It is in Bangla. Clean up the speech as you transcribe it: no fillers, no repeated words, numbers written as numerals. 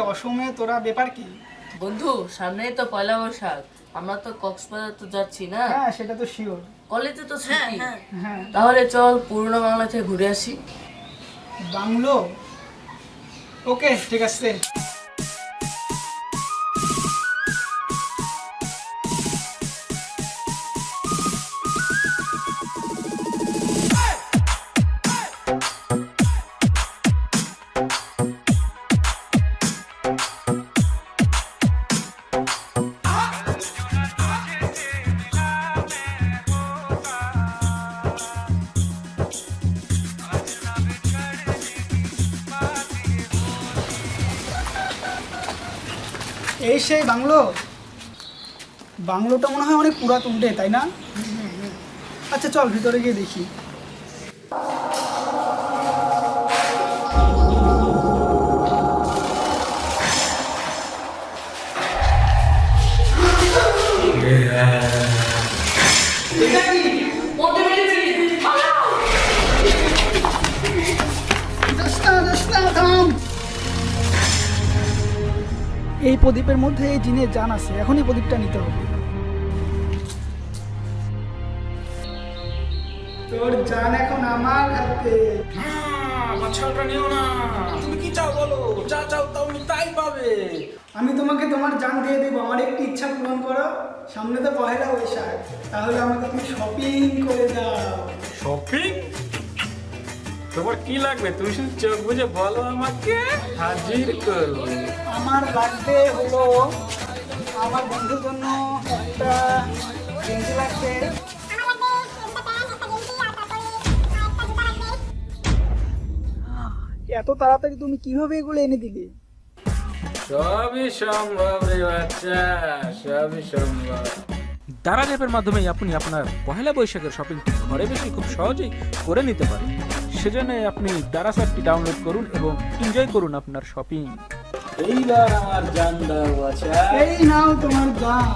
অসমে তোরা ব্যাপার কি? বন্ধু সামনেই তো পয়লা বৈশাখ, আমরা তো কক্সবাজার তো যাচ্ছি না? হ্যাঁ সেটা তো শিওর। কলেজে তো ছুটি। হ্যাঁ তাহলে চল পুরনো বাংলা থেকে ঘুরে আসি। বাংলো, ওকে ঠিক আছে। এই সেই বাংলো, বাংলোটা মনে হয় অনেক পুরাতন রে, তাই না? আচ্ছা চল ভিতরে গিয়ে দেখি। এই প্রদীপের মধ্যে এই জিনের জান আছে, এখনই প্রদীপটা নিতে হবে। তোর জান এখন আমার হাতে। আমার ছালটা নিও না। তুমি কি চাও বলো, যা চাও তুমি তাই পাবে। আমি তোমাকে তোমার জান দিয়ে দেবো, আমার একটি ইচ্ছা পূরণ করো। সামনে তো পহেলা বৈশাখ, তাহলে আমাকে তুমি শপিং করে দাও। শপিং? তোমার কি লাগবে তুমি শুধু চোখ বুঝে বলো, আমাকে হাজির করবো। আমার লাগবে হলো, আমার বন্ধুর জন্য একটা গেঞ্জি লাগবে। এত তাড়াতাড়ি তুমি কিভাবে এগুলো এনে দিলে? সবই সম্ভব রে বাচ্চা, সবই সম্ভব। দারাজ অ্যাপের মাধ্যমে আপনি আপনার পহেলা বৈশাখের শপিংটি ঘরে বসে খুব সহজেই করে নিতে পারেন। সেজন্য আপনি দারাজ অ্যাপটি ডাউনলোড করুন এবং এনজয় করুন আপনার শপিং। এইবার আমার জান দাও বাচ্চা। এই নাও তোমার জান।